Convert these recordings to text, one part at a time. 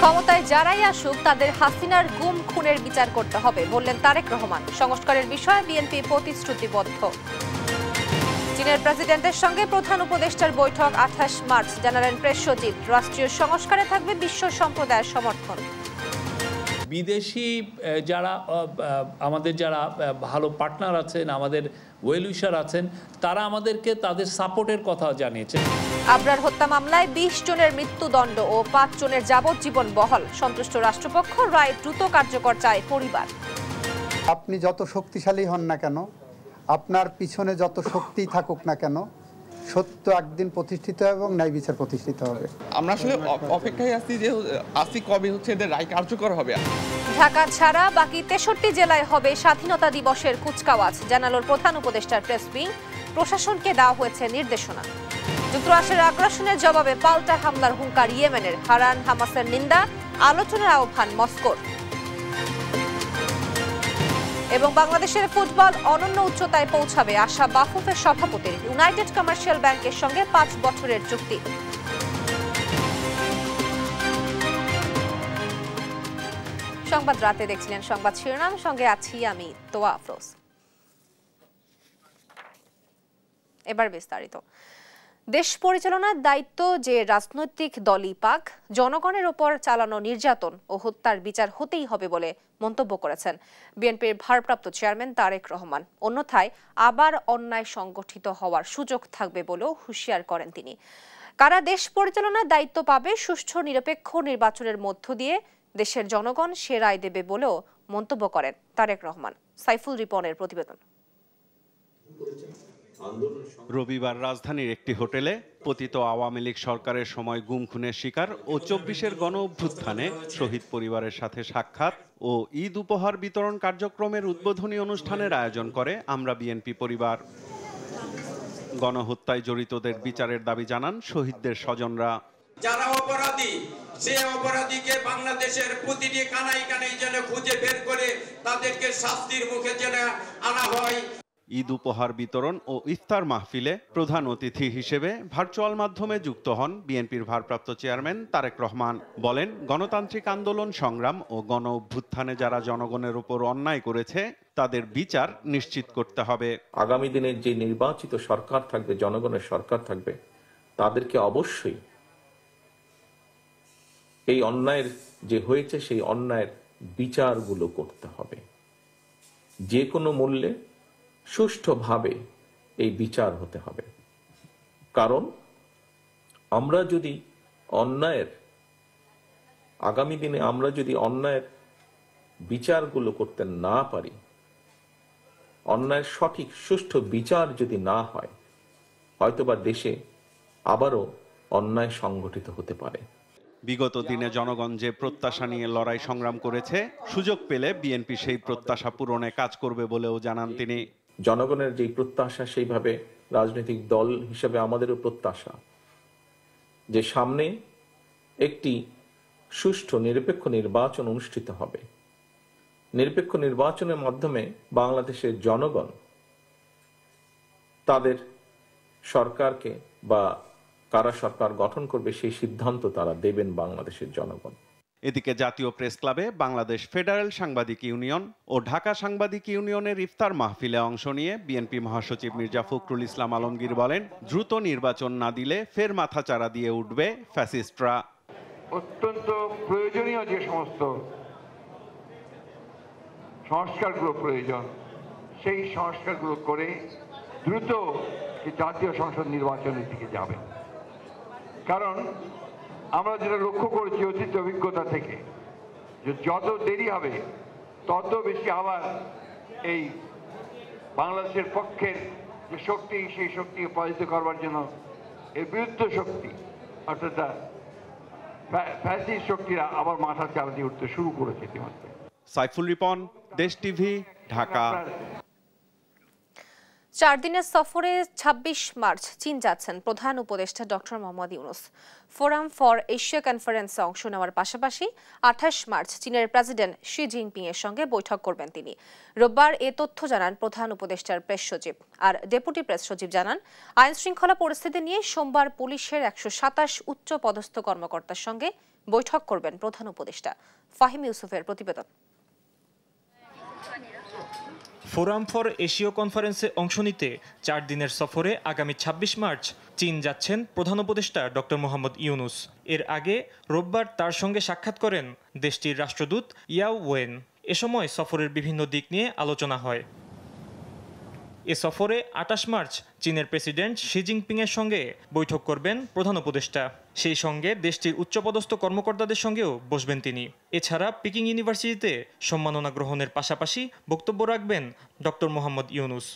ক্ষমতায় যারাই আসুক তাদের হাসিনার গুম খুনের বিচার করতে হবে বললেন তারেক রহমান। সংস্কারের বিষয়ে বিএনপি প্রতিশ্রুতিবদ্ধ। চীনের প্রেসিডেন্টের সঙ্গে প্রধান উপদেষ্টার বৈঠক 28 মার্চ, জানালেন প্রেস সচিব। রাষ্ট্রীয় সংস্কারে থাকবে বিশ্ব সম্প্রদায়ের সমর্থন। বিদেশি যারা আমাদের যারা ভালো পার্টনার আছেন, আমাদের ওয়েল উইশার আছেন, তারা আমাদেরকে তাদের সাপোর্টের কথা জানিয়েছে। আবরার হত্যা মামলায় 20 জনের মৃত্যুদণ্ড ও 5 জনের যাবজ্জীবন বহাল। সন্তুষ্ট রাষ্ট্রপক্ষ, রায় দ্রুত কার্যকর চায় পরিবার। আপনি যত শক্তিশালী হন না কেন, আপনার পিছনে যত শক্তি থাকুক না কেন, সত্য একদিন প্রতিষ্ঠিত এবং ন্যায় বিচার প্রতিষ্ঠিত হবে। আমরা আসলে অপেক্ষায় আছি যে কবে এদের রায় কার্যকর হবে। ঢাকা ছাড়া বাকি 63 জেলায় হবে স্বাধীনতা দিবসের কুচকাওয়াজ, জানালো প্রধান উপদেষ্টার প্রেস উইং। প্রশাসনকে দেওয়া হয়েছে নির্দেশনা। যুক্তরাষ্ট্রের আগ্রাসনের জবাবে পাল্টা হামলার হুঙ্কার ইয়েমেনের। হারান হামাসের নিন্দা, আলোচনার আহ্বান মস্কোর। এবং বাংলাদেশের ফুটবল অনন্য উচ্চতায় পৌঁছাবে আশা বাফুফের সভাপতির। ইউনাইটেড কমার্শিয়াল ব্যাংকের সঙ্গে 5 বছরের চুক্তি। সংবাদ রাতে দেখছিলেন সংবাদ শিরোনাম, সঙ্গে আছি আমি তোয়া আফরোজ। এবার বিস্তারিত। দেশ পরিচালনার দায়িত্ব যে রাজনৈতিক দলই পাক, জনগণের ওপর চালানো নির্যাতন ও হত্যার বিচার হতেই হবে বলে মন্তব্য করেছেন বিএনপির ভারপ্রাপ্ত চেয়ারম্যান তারেক রহমান। অন্যথায় আবার অন্যায় সংগঠিত হওয়ার সুযোগ থাকবে বলেও হুঁশিয়ার করেন তিনি। কারা দেশ পরিচালনার দায়িত্ব পাবে, সুষ্ঠু নিরপেক্ষ নির্বাচনের মধ্য দিয়ে দেশের জনগণ সে রায় দেবে বলেও মন্তব্য করেন তারেক রহমান। সাইফুল রিপনের প্রতিবেদন। রবিবার রাজধানীর একটি হোটেলে পতিত আওয়ামী লীগ সরকারের সময় গুম খুনের শিকার ও 24-এর গণ অভ্যুত্থানে শহীদ পরিবারের সাথে সাক্ষাৎ ও ঈদ উপহার বিতরণ কার্যক্রমের উদ্বোধনী অনুষ্ঠানের আয়োজন করে আমরা বিএনপি পরিবার। গণহত্যায় জড়িতদের বিচারের দাবি জানান শহীদদের স্বজনরা। যারা অপরাধী, সে অপরাধীকে বাংলাদেশের প্রতিটি কানাই কানাই যেন খুঁজে বের করে তাদেরকে শাস্তির মুখে যেন আনা হয়। ঈদ উপহার বিতরণ ও ইফতার মাহফিলে প্রধান অতিথি হিসেবে ভার্চুয়াল মাধ্যমে যুক্ত হন বিএনপির ভারপ্রাপ্ত চেয়ারম্যান তারেক রহমান। বলেন, গণতান্ত্রিক আন্দোলন সংগ্রাম ও গণ অভ্যুত্থানে যারা জনগণের উপর অন্যায় করেছে তাদের বিচার নিশ্চিত করতে হবে। আগামী দিনের যে নির্বাচিত সরকার থাকবে, জনগণের সরকার থাকবে, তাদেরকে অবশ্যই এই অন্যায়ের যে হয়েছে সেই অন্যায়ের বিচারগুলো করতে হবে। যে কোনো মূল্যে সুষ্ঠুভাবে এই বিচার হতে হবে। কারণ আমরা যদি আগামী দিনে আমরা যদি অন্যায়ের বিচারগুলো করতে না পারি, অন্যায়ের সঠিক সুষ্ঠু বিচার যদি না হয়, হয়তোবা দেশে আবারও অন্যায় সংগঠিত হতে পারে। বিগত দিনে জনগণ যে প্রত্যাশা নিয়ে লড়াই সংগ্রাম করেছে, সুযোগ পেলে বিএনপি সেই প্রত্যাশা পূরণে কাজ করবে বলেও জানান তিনি। জনগণের যে প্রত্যাশা, সেইভাবে রাজনৈতিক দল হিসেবে আমাদেরও প্রত্যাশা যে সামনে একটি সুষ্ঠু নিরপেক্ষ নির্বাচন অনুষ্ঠিত হবে। নিরপেক্ষ নির্বাচনের মাধ্যমে বাংলাদেশের জনগণ তাদের সরকারকে বা কারা সরকার গঠন করবে সেই সিদ্ধান্ত তারা দেবেন বাংলাদেশের জনগণ। এদিকে জাতীয় প্রেস ক্লাবে বাংলাদেশ ফেডারেল সাংবাদিক ইউনিয়ন ও ঢাকা সাংবাদিক ইউনিয়নের ইফতার মাহফিলে অংশ নিয়ে বিএনপি মহাসচিব মির্জা ফখরুল ইসলাম আলমগীর বলেন, দ্রুত নির্বাচন না দিলে ফের মাথাচাড়া দিয়ে উঠবে ফ্যাসিস্টরা। অত্যন্ত প্রয়োজনীয় যে সমস্ত সংস্কারগুলো প্রয়োজন, সেই সংস্কারগুলো করে দ্রুত জাতীয় সংসদ নির্বাচনের দিকে যাবে। কারণ আমরা যেটা লক্ষ্য করেছি অতীত অভিজ্ঞতা থেকে, যে যত দেরি হবে তত বেশি আবার এই বাংলাদেশের পক্ষের যে শক্তি, সেই শক্তিকে পরাজিত করবার জন্য এর বিরুদ্ধে শক্তি অর্থাৎ ফ্যাসিস্ট শক্তিরা আবার মাথা চালা দিয়ে উঠতে শুরু করেছে ইতিমধ্যে। সাইফুল রিপন, দেশ টিভি, ঢাকা। 4 দিনের সফরে 26 মার্চ চীন যাচ্ছেন প্রধান উপদেষ্টা doctor Mohammad Yunus. Forum for Asia কনফারেন্সে অংশ নেওয়ার পাশাপাশি 28 মার্চ চীনের প্রেসিডেন্ট শি জিনপিং এর সঙ্গে বৈঠক করবেন তিনি। রোববার এ তথ্য জানান প্রধান উপদেষ্টার প্রেস সচিব। আর ডেপুটি প্রেস সচিব জানান, আইন শৃঙ্খলা পরিস্থিতি নিয়ে সোমবার পুলিশের 127 উচ্চ পদস্থ কর্মকর্তার সঙ্গে বৈঠক করবেন প্রধান উপদেষ্টা। ফাহিম ইউসুফের প্রতিবেদন। ফোরাম ফর এশীয় কনফারেন্সে অংশ নিতে 4 দিনের সফরে আগামী 26 মার্চ চীন যাচ্ছেন প্রধান উপদেষ্টা ডক্টর মোহাম্মদ ইউনূস। এর আগে রোববার তার সঙ্গে সাক্ষাৎ করেন দেশটির রাষ্ট্রদূত ইয়াও ওয়েন। এ সময় সফরের বিভিন্ন দিক নিয়ে আলোচনা হয়। এ সফরে 28 মার্চ চীনের প্রেসিডেন্ট শি জিনপিং এর সঙ্গে বৈঠক করবেন প্রধান উপদেষ্টা। সেই সঙ্গে দেশটির উচ্চপদস্থ কর্মকর্তাদের সঙ্গেও বসবেন তিনি। এছাড়া পিকিং ইউনিভার্সিটিতে সম্মাননা গ্রহণের পাশাপাশি বক্তব্য রাখবেন ডক্টর মোহাম্মদ ইউনূস।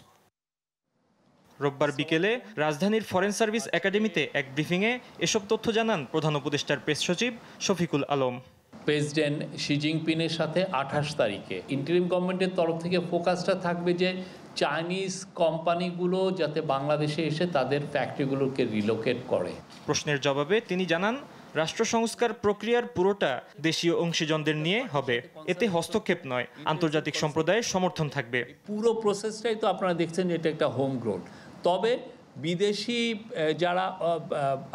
রোববার বিকেলে রাজধানীর ফরেন সার্ভিস একাডেমিতে এক ব্রিফিংয়ে এসব তথ্য জানান প্রধান উপদেষ্টার প্রেস সচিব শফিকুল আলম। প্রেসিডেন্ট শি জিনপিংয়ের সাথে 28 তারিখে ইন্টারিম গভর্নমেন্টের তরফ থেকে ফোকাসটা থাকবে যে চাইনিজ কোম্পানিগুলো যাতে বাংলাদেশে এসে তাদের ফ্যাক্টরিগুলোকে রিলোকেট করে। প্রশ্নের জবাবে তিনি জানান, রাষ্ট্র সংস্কার প্রক্রিয়ার পুরোটা দেশীয় অংশীজনদের নিয়ে হবে। এতে হস্তক্ষেপ নয়, আন্তর্জাতিক সম্প্রদায়ের সমর্থন থাকবে। পুরো প্রসেসটাই তো আপনারা দেখছেন যে এটা একটা হোম গ্রোন। তবে বিদেশি যারা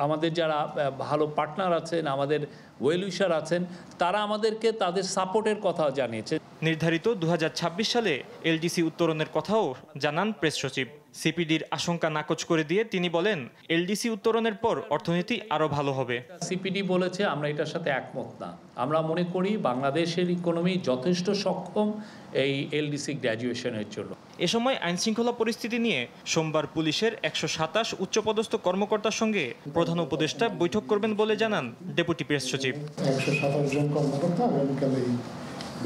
আমাদের যারা ভালো পার্টনার আছেন, আমাদের ওয়েল উইশার আছেন, তারা আমাদেরকে তাদের সাপোর্টের কথা জানিয়েছে। নির্ধারিত 2026 সালে এলডিসি উত্তরণের কথাও জানান প্রেস সচিব। সিপিডির আশঙ্কা নাকচ করে দিয়ে তিনি বলেন, এলডিসি উত্তরণের পর অর্থনীতি আরও ভালো হবে। সিপিডি বলেছে, আমরা এটার সাথে একমত না। আমরা মনে করি বাংলাদেশের ইকোনমি যথেষ্ট সক্ষম এই এলডিসি গ্র্যাজুয়েশনের জন্য। এ সময় আইনশৃঙ্খলা পরিস্থিতি নিয়ে সোমবার পুলিশের 127 উচ্চপদস্থ কর্মকর্তার সঙ্গে প্রধান উপদেষ্টা বৈঠক করবেন বলে জানান ডেপুটি প্রেস সচিব। 127 জন কর্মকর্তা আগামীকাল এই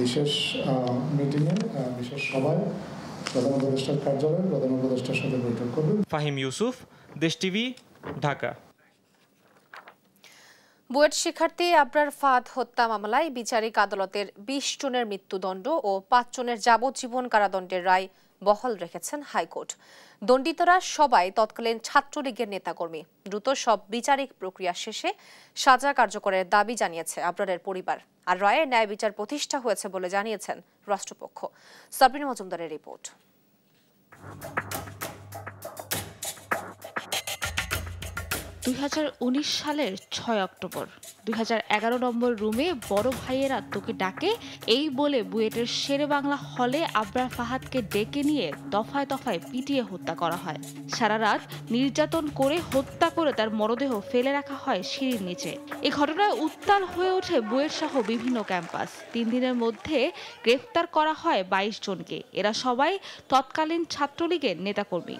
বিশেষ মিটিংয়ে বিশেষ সভায় প্রধান উপদেষ্টার কার্যালয়ে প্রধান উপদেষ্টার সাথে বৈঠক করবেন। ফাহিম ইউসুফ, দেশ টিভি, ঢাকা। বুয়েট শিক্ষার্থী আবরার ফাহাদ হত্যা মামলায় বিচারিক আদালতের 20 জনের মৃত্যুদণ্ড ও 5 জনের যাবজ্জীবন কারাদণ্ডের রায় বহাল রেখেছেন হাইকোর্ট। দণ্ডিতরা সবাই তৎকালীন ছাত্রলীগের নেতাকর্মী। দ্রুত সব বিচারিক প্রক্রিয়া শেষে সাজা কার্যকরের দাবি জানিয়েছে আবরারের পরিবার। আর রায়ে ন্যায় বিচার প্রতিষ্ঠা হয়েছে বলে জানিয়েছেন রাষ্ট্রপক্ষ। সাবরিনা মজুমদারের রিপোর্ট। 2019 সালের 6 অক্টোবর 2011 নম্বর রুমে বড় ভাইয়েরা তোকে ডাকে এই বলে বুয়েটের শেরে বাংলা হলে আবরার ফাহাদকে ডেকে নিয়ে দফায় দফায় পিটিয়ে হত্যা করা হয়। সারা রাত নির্যাতন করে হত্যা করে তার মরদেহ ফেলে রাখা হয় সিঁড়ির নিচে। এই ঘটনায় উত্তাল হয়ে ওঠে বুয়েট সহ বিভিন্ন ক্যাম্পাস। 3 দিনের মধ্যে গ্রেফতার করা হয় 22 জনকে। এরা সবাই তৎকালীন ছাত্রলীগের নেতাকর্মী।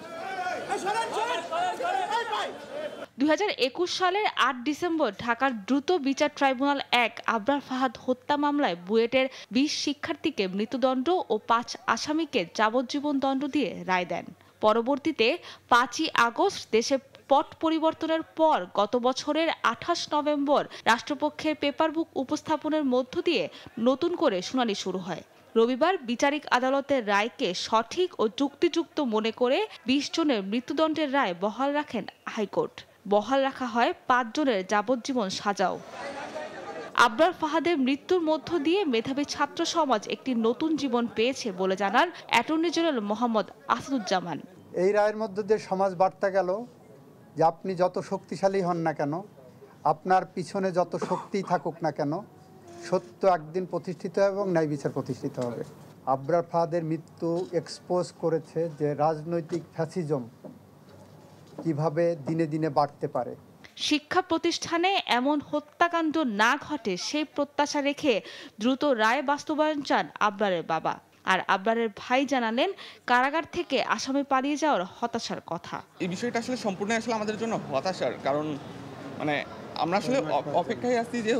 2021 সালের 8 ডিসেম্বর ঢাকার দ্রুত বিচার ট্রাইব্যুনাল 1 আবরার ফাহাদ হত্যা মামলায় বুয়েটের 20 শিক্ষার্থীকে মৃত্যুদণ্ড ও 5 আসামিকে যাবজ্জীবন দণ্ড দিয়ে রায় দেন। পরবর্তীতে 5ই আগস্ট দেশে পট পরিবর্তনের পর গত বছরের 28 নভেম্বর রাষ্ট্রপক্ষের পেপার বুক উপস্থাপনের মধ্য দিয়ে নতুন করে শুনানি শুরু হয়। রবিবার বিচারিক আদালতের রায়কে সঠিক ও যুক্তিযুক্ত মনে করে 20 জনের মৃত্যুদণ্ডের রায় বহাল রাখেন হাইকোর্ট। বহাল রাখা হয় 5 জনের যাবজ্জীবন সাজাও। আবরার ফাহাদের মৃত্যুর মধ্য দিয়ে মেধাবী ছাত্র সমাজ একটি নতুন জীবন পেয়েছে বলে জানান অ্যাটর্নি জেনারেল মোহাম্মদ আসাদুজ্জামান। এই রায়ের মধ্য দিয়ে সমাজ বার্তা গেল যে আপনি যত শক্তিশালী হন না কেন, আপনার পিছনে যত শক্তি থাকুক না কেন, সত্য একদিন প্রতিষ্ঠিত এবং ন্যায় বিচার প্রতিষ্ঠিত হবে। আবরার ফাহাদের মৃত্যু এক্সপোজ করেছে যে রাজনৈতিক ফ্যাসিজম কিভাবে দিনে দিনে বাড়তে পারে। শিক্ষা প্রতিষ্ঠানে এমন হত্যাকাণ্ড না ঘটে সেই প্রত্যাশা রেখে দ্রুত রায় বাস্তবায়ন চান আবরারের বাবা। আর আবরারের ভাই জানালেন কারাগার থেকে আসামি পালিয়ে যাওয়ার হতাশার কথা। এই বিষয়টা আসলে সম্পূর্ণ আমাদের জন্য হতাশার, কারণ আমরা আসলে অপেক্ষায় আছি যে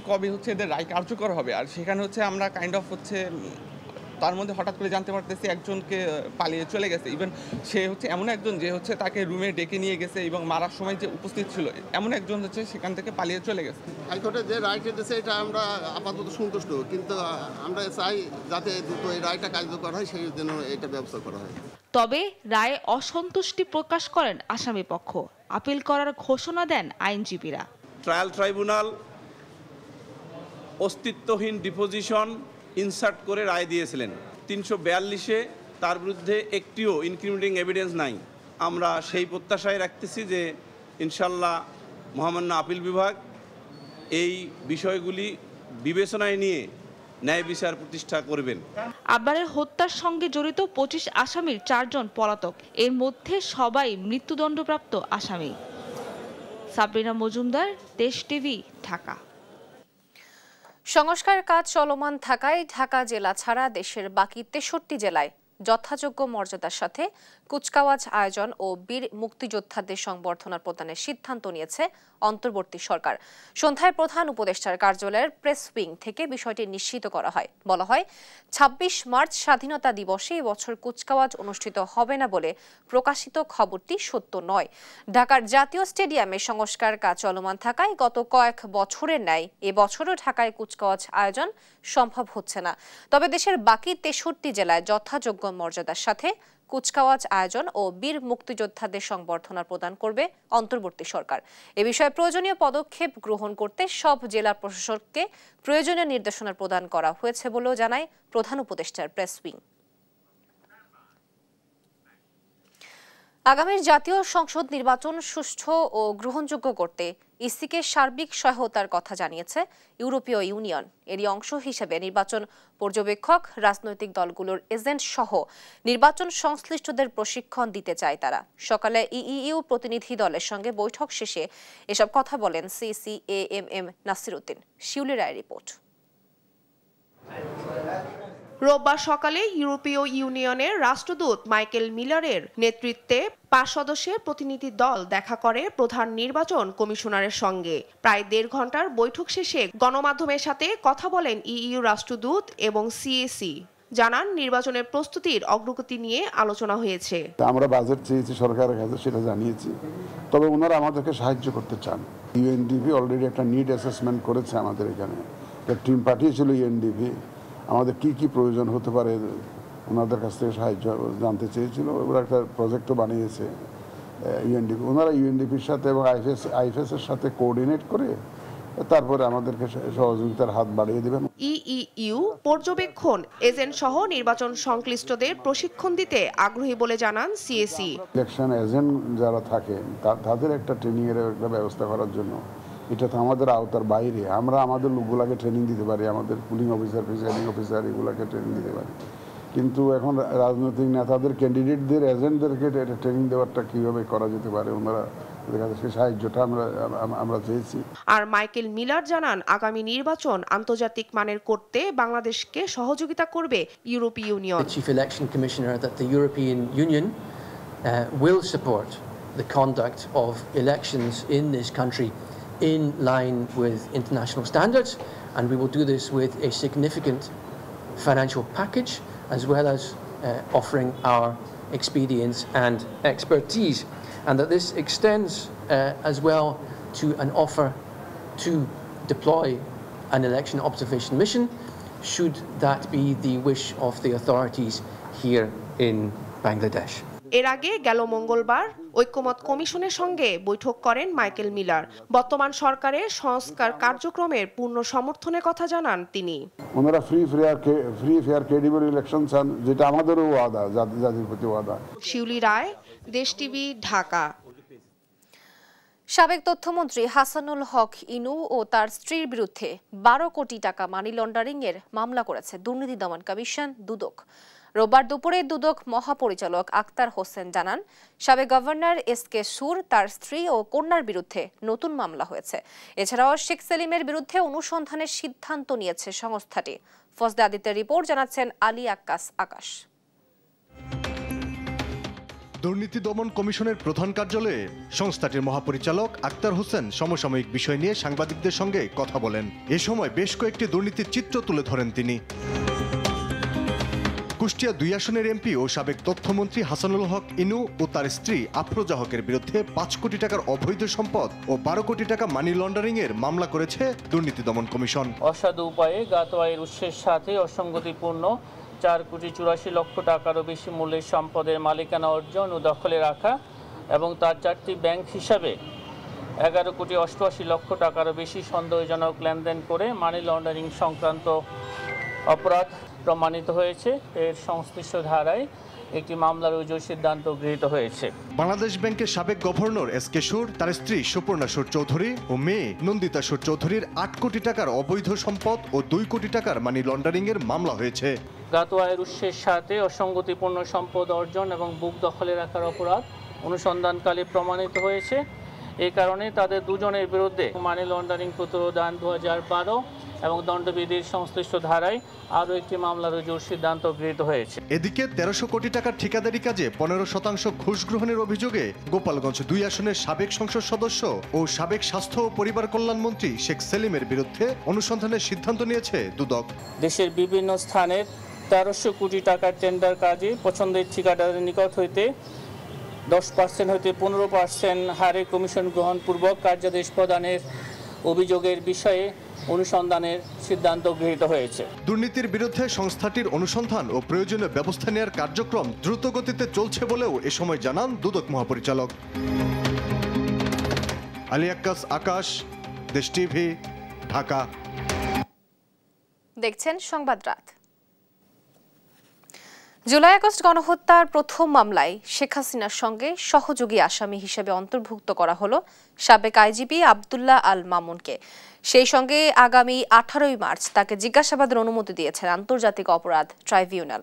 কবে এদের রায় কার্যকর হবে। আর সেখানে আমরা কাইন্ড অফ তার মধ্যে হঠাৎ করে জানতে পারতেছি একজনকে পালিয়ে চলে গেছে। ইভেন সে হচ্ছে এমন একজন যে হচ্ছে তাকে রুমে ডেকে নিয়ে গেছে এবং মারার সময় যে উপস্থিত ছিল এমন একজন হচ্ছে সেখান থেকে পালিয়ে চলে গেছে। হাইকোর্টে যে রায় দিয়েছে এটা আমরা আপাতত সন্তুষ্ট, কিন্তু আমরা চাই যাতে দ্রুত এই রায়টা কার্যকর হয়, সেই জন্য এটা ব্যবস্থা করা হয়। তবে রায়ে অসন্তুষ্টি প্রকাশ করেন আসামি পক্ষ। আপিল করার ঘোষণা দেন আইনজীবীরা। ট্রায়াল ট্রাইব্যুনাল অস্তিত্বহীন ডিপোজিশন ইনসার্ট করে রায় দিয়েছিলেন। 342-এ তার বিরুদ্ধে একটিও ইনক্রিমিনেটিং এভিডেন্স নাই। আমরা সেই প্রত্যাশায় রাখতেছি যে ইনশাল্লাহ মহামান্য আপিল বিভাগ এই বিষয়গুলি বিবেচনায় নিয়ে ন্যায় বিচার প্রতিষ্ঠা করবেন। আব্বারের হত্যার সঙ্গে জড়িত 25 আসামির 4 জন পলাতক, এর মধ্যে সবাই মৃত্যুদণ্ডপ্রাপ্ত আসামি। সাবরিনা মজুমদার, দেশ টিভি, ঢাকা। সংস্কার কাজ চলমান থাকায় ঢাকা জেলা ছাড়া দেশের বাকি 63 জেলায় যথাযোগ্য মর্যাদার সাথে কুচকাওয়াজ আয়োজন ও বীর মুক্তিযোদ্ধাদের সংবর্ধনা প্রদানের সিদ্ধান্ত নিয়েছে অন্তর্বর্তী সরকার। সন্ধ্যায় প্রধান উপদেষ্টার কার্যালয়ের প্রেস উইং থেকে বিষয়টি নিশ্চিত করা হয়। বলা হয়, 26 মার্চ স্বাধীনতা দিবসে এবছর কুচকাওয়াজ অনুষ্ঠিত হবে না বলে প্রকাশিত খবরটি সত্য নয়। ঢাকার জাতীয় স্টেডিয়ামে সংস্কার কাজ চলমান থাকায় গত কয়েক বছরের ন্যায় এবছরও ঢাকায় কুচকাওয়াজ আয়োজন সম্ভব হচ্ছে না। তবে দেশের বাকি 63 জেলায় যথাযোগ্য মর্যাদার সাথে কুচকাওয়াজ আয়োজন ও বীর মুক্তিযোদ্ধাদের সংবর্ধনা প্রদান করবে অন্তর্বর্তী সরকার। এ বিষয়ে প্রয়োজনীয় পদক্ষেপ গ্রহণ করতে সব জেলা প্রশাসককে প্রয়োজনীয় নির্দেশনা প্রদান করা হয়েছে বলেও জানায় প্রধান উপদেষ্টার প্রেস উইং। আগামী জাতীয় সংসদ নির্বাচন সুষ্ঠু ও গ্রহণযোগ্য করতে ইসিকে সার্বিক সহায়তার কথা জানিয়েছে ইউরোপীয় ইউনিয়ন। এরই অংশ হিসেবে নির্বাচন পর্যবেক্ষক, রাজনৈতিক দলগুলোর এজেন্ট সহ নির্বাচন সংশ্লিষ্টদের প্রশিক্ষণ দিতে চায় তারা। সকালে ইইউ প্রতিনিধি দলের সঙ্গে বৈঠক শেষে এসব কথা বলেন সিসিএএমএম নাসির উদ্দিন। শিউলি রায়ের রিপোর্ট। রোববার সকালে ইউরোপীয় ইউনিয়নের রাষ্ট্রদূত মাইকেল মিলারের নেতৃত্বে 5 সদস্যের প্রতিনিধি দল দেখা করে প্রধান নির্বাচন কমিশনারের সঙ্গে। প্রায় 1.5 ঘন্টার বৈঠক শেষে গণমাধ্যমের সাথে কথা বলেন ইইউ রাষ্ট্রদূত এবং সিএসি। জানান, নির্বাচনের প্রস্তুতির অগ্রগতি নিয়ে আলোচনা হয়েছে। আমরা বাজেট চেয়েছি সরকারের কাছে, সেটা জানিয়েছি। তবে ওনারা আমাদেরকে সাহায্য করতে চান। ইউএনডিপি অলরেডি একটা নিড অ্যাসেসমেন্ট করেছে আমাদের এখানে, একটা টিম পাঠিয়েছিল ইউএনডিপি। আমাদের কি কি প্রয়োজন হতে পারে ওনাদের কাছ থেকে সাহায্য জানতে চেয়েছিল। ওরা একটা প্রজেক্টও বানিয়েছে ইউএনডিপি। ওনারা ইউএনডিপির সাথে এবং আইএফএস-এর সাথে কোঅর্ডিনেট করে তারপরে আমাদেরকে সহযোগিতার হাত বাড়িয়ে দেবেন। ইইউ পর্যবেক্ষণ এজেন্ট সহ নির্বাচন সংশ্লিষ্টদের প্রশিক্ষণ দিতে আগ্রহী বলে জানান সিএসি। ইলেকশন এজেন্ট যারা থাকে তাদের একটা ট্রেনিং এর একটা ব্যবস্থা করার জন্য, এটা তো আমাদের আওতার বাইরে। আমরা আমাদের লোকগুলাকে ট্রেনিং দিতে পারি, আমাদের পুলিং অফিসার, প্রিসাইডিং অফিসার এগুলাকে ট্রেনিং দিতে পারি, কিন্তু এখন রাজনৈতিক নেতাদের, ক্যান্ডিডেটদের, এজেন্টদেরকে ট্রেনিং দেওয়াটা কিভাবে করা যেতে পারে, ওনারা সেই সাহায্যটা আমরা চেয়েছি। আর মাইকেল মিলার জানান, আগামী নির্বাচন আন্তর্জাতিক মানের করতে বাংলাদেশকে সহযোগিতা করবে ইউরোপীয় union. Chief Election Commissioner that the European Union will support the conduct of elections in this country in line with international standards, and we will do this with a significant financial package as well as offering our experience and expertise, and that this extends as well to an offer to deploy an election observation mission should that be the wish of the authorities here in Bangladesh. এর আগে গেল মঙ্গলবার ঐক্যমত কমিশনের সঙ্গে বৈঠক করেন Michael Miller. বর্তমান সরকারের সংস্কার কার্যক্রমের পূর্ণ সমর্থনের কথা জানান তিনি। ওনারা ফ্রি ফেয়ার ক্রেডিবল ইলেকশন চান, যেটা আমাদেরও ওয়াদা, জাতির প্রতি ওয়াদা। শিউলি রায়, দেশ টিভি, ঢাকা। সাবেক তথ্যমন্ত্রী হাসানুল হক ইনু ও তার স্ত্রীর বিরুদ্ধে 12 কোটি টাকা মানি লন্ডারিং এর মামলা করেছে দুর্নীতি দমন কমিশন দুদক। রোববার দুপুরে দুদক মহাপরিচালক আক্তার হোসেন জানান, সাবেক গভর্নর এসকে সুর, তার স্ত্রী ও কন্যার বিরুদ্ধে নতুন মামলা হয়েছে। এছাড়াও শেখ সেলিমের বিরুদ্ধে অনুসন্ধানের সিদ্ধান্ত নিয়েছে সংস্থাটি। ফজলে আদিত্যের রিপোর্ট, জানাচ্ছেন আলী আকাশ। দুর্নীতি দমন কমিশনের প্রধান কার্যালয়ে সংস্থাটির মহাপরিচালক আক্তার হোসেন সমসাময়িক বিষয় নিয়ে সাংবাদিকদের সঙ্গে কথা বলেন। এ সময় বেশ কয়েকটি দুর্নীতির চিত্র তুলে ধরেন তিনি। কুষ্টিয়া 2 আসনের এমপি ও সাবেক তথ্যমন্ত্রী হাসানুল হক ইনু ও তার স্ত্রী আফরোজা হকের বিরুদ্ধে 5 কোটি টাকার অবৈধ সম্পদ ও 12 কোটি টাকা মানি লন্ডারিং এর মামলা করেছে দুর্নীতি দমন কমিশন। অসাধু উপায়ে জ্ঞাত আয়ের উৎসের সাথে অসঙ্গতিপূর্ণ 4,84,00,000 টাকারও বেশি মূল্যের সম্পদের মালিকানা অর্জন ও দখলে রাখা এবং তার 4টি ব্যাংক হিসাবে 11,88,00,000 টাকারও বেশি সন্দেহজনক লেনদেন করে মানি লন্ডারিং সংক্রান্ত অপরাধ প্রমাণিত হয়েছে। এর সংশ্লিষ্ট ধারায় একটি মামলা রুজুর সিদ্ধান্ত গৃহীত হয়েছে। বাংলাদেশ ব্যাংকের সাবেক গভর্নর এস.কে. সুর, তার স্ত্রী সুপর্ণা সুর চৌধুরী ও মেয়ে নন্দিতা সুর চৌধুরীর 8 কোটি টাকার অবৈধ সম্পদ ও 2 কোটি টাকার মানি লন্ডারিং এর মামলা হয়েছে। জ্ঞাত আয়ের উৎসের সাথে অসঙ্গতিপূর্ণ সম্পদ অর্জন এবং বুক দখলে রাখার অপরাধ অনুসন্ধানকালে প্রমাণিত হয়েছে। এই কারণে তাদের দুজনের বিরুদ্ধে মানি লন্ডারিং প্রতিরোধ আইন 2012 এবং দণ্ডবিধির সংশ্লিষ্ট ধারায় আরও একটি মামলা রুজুর সিদ্ধান্ত গৃহীত হয়েছে। এদিকে 1300 কোটি টাকার ঠিকাদারি কাজে 15% ঘুষ গ্রহণের অভিযোগে গোপালগঞ্জ 2 আসনের সাবেক সংসদ সদস্য ও সাবেক স্বাস্থ্য ও পরিবার কল্যাণ মন্ত্রী শেখ সেলিমের বিরুদ্ধে অনুসন্ধানের সিদ্ধান্ত নিয়েছে দুদক। দেশের বিভিন্ন স্থানের 1300 কোটি টাকার টেন্ডার কাজে পছন্দের ঠিকাদারের নিকট হইতে 10% হইতে 15% হারে কমিশন গ্রহণপূর্বক কার্যাদেশ প্রদানের অভিযোগের বিষয়ে অনুসন্ধানের সিদ্ধান্ত গৃহীত হয়েছে। দুর্নীতির বিরুদ্ধে সংস্থাটির অনুসন্ধান ও প্রয়োজনীয় ব্যবস্থা নেওয়ার কার্যক্রম দ্রুত গতিতে চলছে বলেও এ সময় জানান দুদক মহাপরিচালক। আলী আক্কাস, আকাশ, দেশ টিভি, ঢাকা। দেখছেন সংবাদ রাত। জুলাই আগস্ট গণহত্যার প্রথম মামলায় শেখ হাসিনার সঙ্গে সহযোগী আসামি হিসেবে অন্তর্ভুক্ত করা হলো সাবেক আইজিপি আব্দুল্লাহ আল মামুনকে। সেই সঙ্গে আগামী 18 মার্চ তাকে জিজ্ঞাসাবাদের অনুমতি দিয়েছেন আন্তর্জাতিক অপরাধ ট্রাইব্যুনাল।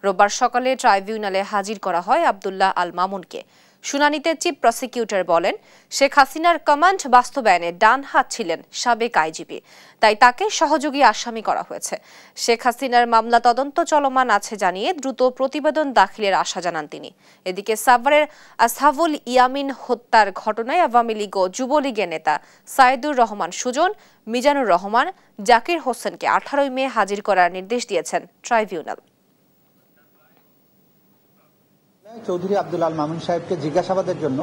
রোববার সকালে ট্রাইব্যুনালে হাজির করা হয় আব্দুল্লাহ আল মামুনকে। শুনানিতে চিফ প্রসিকিউটর বলেন, শেখ হাসিনার কমান্ড বাস্তবায়নে ডান হাত ছিলেন সাবেক আইজিপি, তাই তাকে সহযোগী আসামি করা হয়েছে। শেখ হাসিনার মামলা তদন্ত চলমান আছে জানিয়ে দ্রুত প্রতিবেদন দাখিলের আশা জানান তিনি। এদিকে সাভারের আসহাবুল ইয়ামিন হত্যার ঘটনায় আওয়ামী লীগ ও যুবলীগের নেতা সাইদুর রহমান সুজন, মিজানুর রহমান, জাকির হোসেনকে 18 মে হাজির করার নির্দেশ দিয়েছেন ট্রাইব্যুনাল। চৌধুরী আব্দুল আল মামুন সাহেবকে জিজ্ঞাসাবাদের জন্য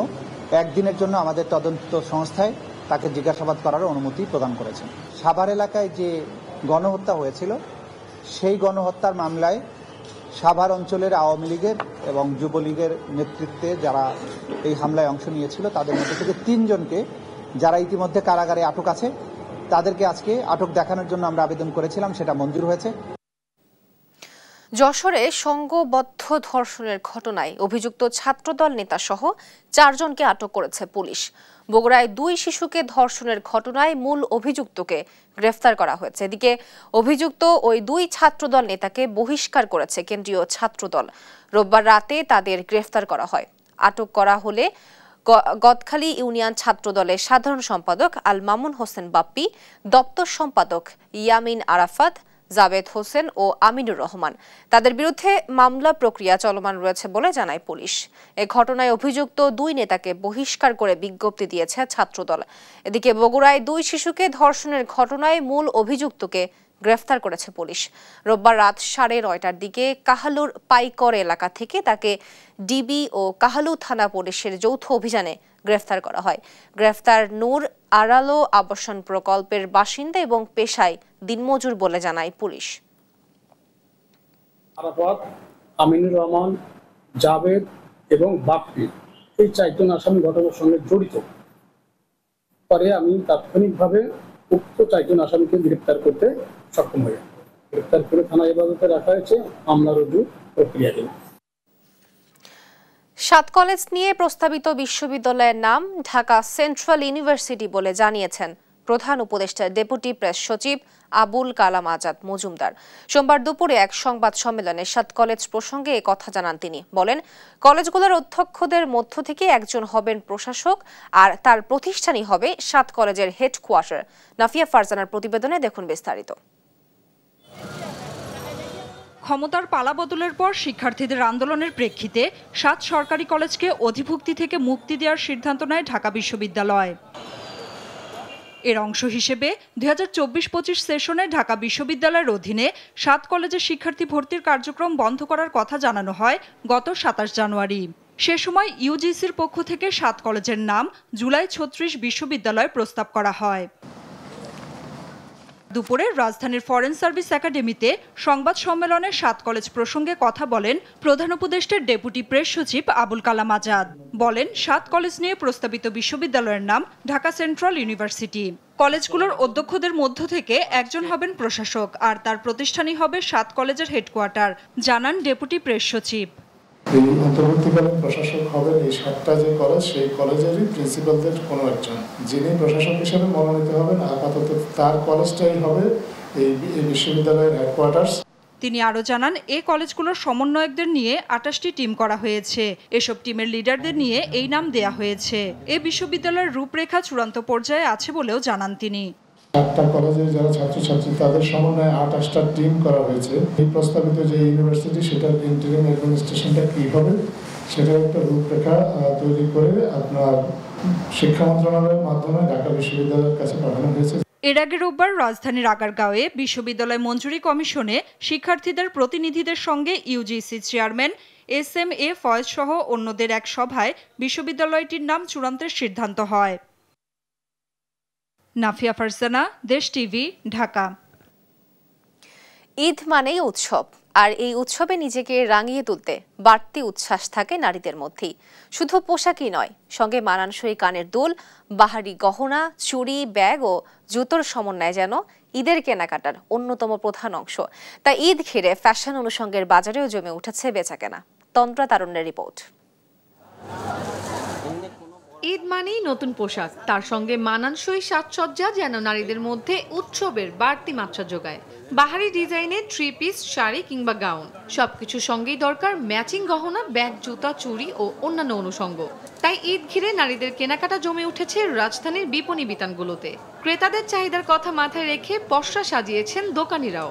একদিনের জন্য আমাদের তদন্ত সংস্থায় তাকে জিজ্ঞাসাবাদ করার অনুমতি প্রদান করেছেন। সাভার এলাকায় যে গণহত্যা হয়েছিল সেই গণহত্যার মামলায় সাভার অঞ্চলের আওয়ামী লীগের এবং যুবলীগের নেতৃত্বে যারা এই হামলায় অংশ নিয়েছিল তাদের মধ্যে থেকে 3 জনকে, যারা ইতিমধ্যে কারাগারে আটক আছে, তাদেরকে আজকে আটক দেখানোর জন্য আমরা আবেদন করেছিলাম, সেটা মঞ্জুর হয়েছে। যশোরে সংঘবদ্ধ ধর্ষণের ঘটনায় অভিযুক্ত ছাত্রদল নেতা সহ 4 জনকে আটক করেছে পুলিশ। বগুড়ায় 2 শিশুকে ধর্ষণের ঘটনায় মূল অভিযুক্তকে গ্রেফতার করা হয়েছে। এদিকে অভিযুক্ত ওই 2 ছাত্রদল নেতাকে বহিষ্কার করেছে কেন্দ্রীয় ছাত্রদল। রোববার রাতে তাদের গ্রেফতার করা হয়। আটক করা হলে গদখালী ইউনিয়ন ছাত্রদলের সাধারণ সম্পাদক আল মামুন হোসেন বাপ্পি, দপ্তর সম্পাদক ইয়ামিন আরাফাত, জাবেদ হোসেন ও আমিনুর রহমান। তাদের বিরুদ্ধে মামলা প্রক্রিয়া চলমান রয়েছে বলে জানায় পুলিশ। এ ঘটনায় অভিযুক্ত 2 নেতাকে বহিষ্কার করে বিজ্ঞপ্তি দিয়েছে ছাত্রদল। এদিকে বগুড়ায় 2 শিশুকে ধর্ষণের ঘটনায় মূল অভিযুক্তকে গ্রেফতার করেছে পুলিশ। রোববার রাত 9:30টার দিকে কাহালুর পাইকর এলাকা থেকে তাকে ডিবি ও কাহালু থানা পুলিশের যৌথ অভিযানে গ্রেফতার করা হয়। গ্রেফতার নূর আড়ালো আবাসন প্রকল্পের বাসিন্দা এবং পেশায় দিনমজুর বলে জানায় পুলিশ। আরাফাত, আমিনুর রহমান, জাবেদ এবং বাপ্পি এই 4 জন আসামি ঘটনার সঙ্গে জড়িত। পরে আমি তাৎক্ষণিকভাবে উক্ত 4 জন আসামিকে গ্রেফতার করতে সক্ষম হই। গ্রেফতার করে থানা হেফাজতে রাখা হয়েছে, মামলা রুজু প্রক্রিয়াধীন। 7 কলেজ নিয়ে প্রস্তাবিত বিশ্ববিদ্যালয়ের নাম ঢাকা সেন্ট্রাল ইউনিভার্সিটি বলে জানিয়েছেন প্রধান উপদেষ্টার ডেপুটি প্রেস সচিব আবুল কালাম আজাদ মজুমদার। সোমবার দুপুরে এক সংবাদ সম্মেলনে 7 কলেজ প্রসঙ্গে এ কথা জানান তিনি। বলেন, কলেজগুলোর অধ্যক্ষদের মধ্য থেকে একজন হবেন প্রশাসক, আর তার প্রতিষ্ঠানই হবে 7 কলেজের হেডকোয়ার্টার। নাফিয়া ফারজানার প্রতিবেদনে দেখুন বিস্তারিত। ক্ষমতার পালাবদলের পর শিক্ষার্থীদের আন্দোলনের প্রেক্ষিতে 7 সরকারি কলেজকে অধিভুক্তি থেকে মুক্তি দেওয়ার সিদ্ধান্ত নেয় ঢাকা বিশ্ববিদ্যালয়। এর অংশ হিসেবে 2024-25 সেশনে ঢাকা বিশ্ববিদ্যালয়ের অধীনে 7 কলেজের শিক্ষার্থী ভর্তির কার্যক্রম বন্ধ করার কথা জানানো হয় গত 27 জানুয়ারি। সে সময় ইউজিসির পক্ষ থেকে 7 কলেজের নাম জুলাই 36 বিশ্ববিদ্যালয়ে প্রস্তাব করা হয়। দুপুরে রাজধানীর ফরেন সার্ভিস একাডেমিতে সংবাদ সম্মেলনে 7 কলেজ প্রসঙ্গে কথা বলেন প্রধান উপদেষ্টার ডেপুটি প্রেস সচিব আবুল কালাম আজাদ। বলেন 7 কলেজ নিয়ে প্রস্তাবিত বিশ্ববিদ্যালয়ের নাম ঢাকা সেন্ট্রাল ইউনিভার্সিটি। কলেজগুলোর অধ্যক্ষদের মধ্য থেকে একজন হবেন প্রশাসক, আর তার প্রতিষ্ঠানই হবে 7 কলেজের হেডকোয়ার্টার, জানান ডেপুটি প্রেস সচিব। এই অন্তর্বর্তীকালীন প্রশাসক হবেন এই 7টা যে কলেজ, সেই কলেজেরই প্রিন্সিপালদের কোনো একজন, যিনি প্রশাসক হিসেবে মনোনীত হবেন। আপাতত তার কলেজটাই হবে এই বিশ্ববিদ্যালয়ের হেডকোয়ার্টার্স। তিনি আরও জানান, এই কলেজগুলোর সমন্বয়কদের নিয়ে 28টি টিম করা হয়েছে। এসব টিমের লিডারদের নিয়ে এই নাম দেয়া হয়েছে। এই বিশ্ববিদ্যালয়ের রূপরেখা চূড়ান্ত পর্যায়ে আছে বলেও জানান তিনি। 7টা কলেজের যারা ছাত্রছাত্রী তাদের সমন্বয়ে 28টা টিম করা হয়েছে। এই প্রস্তাবিত যে ইউনিভার্সিটি, সেটার ইন্টারিম অ্যাডমিনিস্ট্রেশনটা কী হবে সেটার একটা রূপরেখা তৈরি করে আপনার শিক্ষা মন্ত্রণালয়ের মাধ্যমে ঢাকা বিশ্ববিদ্যালয়ের কাছে পাঠানো হয়েছে। এর আগে রোববার রাজধানীর আগারগাঁওয়ে বিশ্ববিদ্যালয় মঞ্জুরি কমিশনে শিক্ষার্থীদের প্রতিনিধিদের সঙ্গে ইউজিসি চেয়ারম্যান SMA ফয়েজ সহ অন্যদের এক সভায় বিশ্ববিদ্যালয়টির নাম চূড়ান্তের সিদ্ধান্ত হয়। নাফিয়া ফারজানা, দেশ টিভি, ঢাকা। ঈদ মানেই উৎসব, আর এই উৎসবে নিজেকে রাঙিয়ে তুলতে বাড়তি উচ্ছ্বাস থাকে নারীদের মধ্যেই। শুধু পোশাকই নয়, সঙ্গে মানানসই কানের দুল, বাহারি গহনা, চুড়ি, ব্যাগ ও জুতোর সমন্বয় যেন ঈদের কেনাকাটার অন্যতম প্রধান অংশ। তাই ঈদ ঘিরে ফ্যাশন অনুষঙ্গের বাজারেও জমে উঠেছে বেচাকেনা। তন্ত্রা তারুণ্যের রিপোর্ট। ঈদ মানেই নতুন পোশাক, তার সঙ্গে মানানসই সাজসজ্জা যেন নারীদের মধ্যে উৎসবের বাড়তি মাত্রা যোগায়। বাহারি ডিজাইনের 3 পিস, শাড়ি কিংবা গাউন, সবকিছুর সঙ্গেই দরকার ম্যাচিং গহনা, ব্যাগ, জুতা, চুড়ি ও অন্যান্য অনুষঙ্গ। তাই ঈদ ঘিরে নারীদের কেনাকাটা জমে উঠেছে রাজধানীর বিপণী বিতানগুলোতে। ক্রেতাদের চাহিদার কথা মাথায় রেখে পসরা সাজিয়েছেন দোকানিরাও।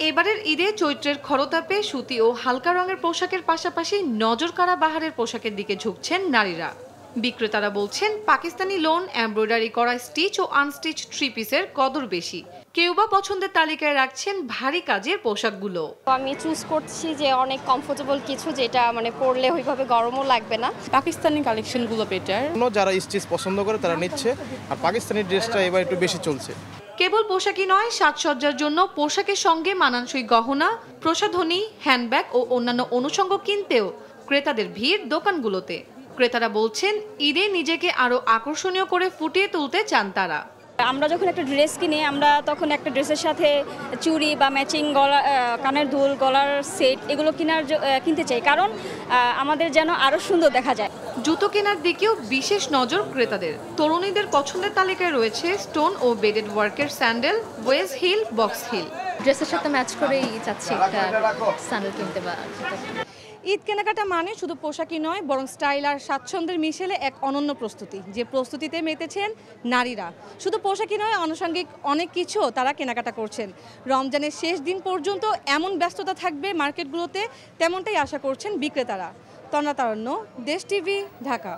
এবারের ঈদে চৈত্রের খরতাপে সুতি ও হালকা রঙের পোশাকের পাশাপাশি নজর কাড়া বাহারের পোশাকের দিকে ঝুঁকছেন নারীরা। বিক্রেতারা বলছেন, পাকিস্তানি লোন, এমব্রয়ডারি করা স্টিচ ও আনস্টিচ 3 পিসের কদর বেশি। কেউ বা পছন্দের তালিকায় রাখছেন ভারী কাজের পোশাকগুলো। আমি চুজ করছি যে অনেক কমফোর্টেবল কিছু, যেটা মানে পরলে ওইভাবে গরমও লাগবে না। পাকিস্তানি কালেকশনগুলো বেটার। যারা স্টিচ পছন্দ করে তারা নিচ্ছে, আর পাকিস্তানি ড্রেসটা এবার একটু বেশি চলছে। কেবল পোশাকই নয়, সাজসজ্জার জন্য পোশাকের সঙ্গে মানানসই গহনা, প্রসাধনী, হ্যান্ডব্যাগ ও অন্যান্য অনুষঙ্গ কিনতেও ক্রেতাদের ভিড় দোকানগুলোতে। ক্রেতারা বলছেন, ঈদে নিজেকে আরো আকর্ষণীয় করে ফুটিয়ে তুলতে চান তারা। আমরা যখন একটা ড্রেস কিনি, আমরা তখন একটা ড্রেসের সাথে চুড়ি বা ম্যাচিং গলা, কানের দুল, গলার সেট এগুলো কিনতে চাই, কারণ আমাদের যেন আরো সুন্দর দেখা যায়। জুতো কেনার দিকেও বিশেষ নজর ক্রেতাদের। তরুণীদের পছন্দের তালিকায় রয়েছে স্টোন ও বেডেড ওয়ার্কের sandal, wedge heel, box heel. ড্রেসের সাথে ম্যাচ করেই চাচ্ছি একটা স্যান্ডেল কিনতে বা ঈদ কেনাকাটা মানে শুধু পোশাকই নয়, বরং স্টাইল আর স্বাচ্ছন্দ্যের মিশেলে এক অনন্য প্রস্তুতি, যে প্রস্তুতিতে মেতেছেন নারীরা। শুধু পোশাকই নয়, আনুষঙ্গিক অনেক কিছু তারা কেনাকাটা করছেন। রমজানের শেষ দিন পর্যন্ত এমন ব্যস্ততা থাকবে মার্কেটগুলোতে, তেমনটাই আশা করছেন বিক্রেতারা। তন্দ্রা তারুণ্য, দেশ টিভি, ঢাকা।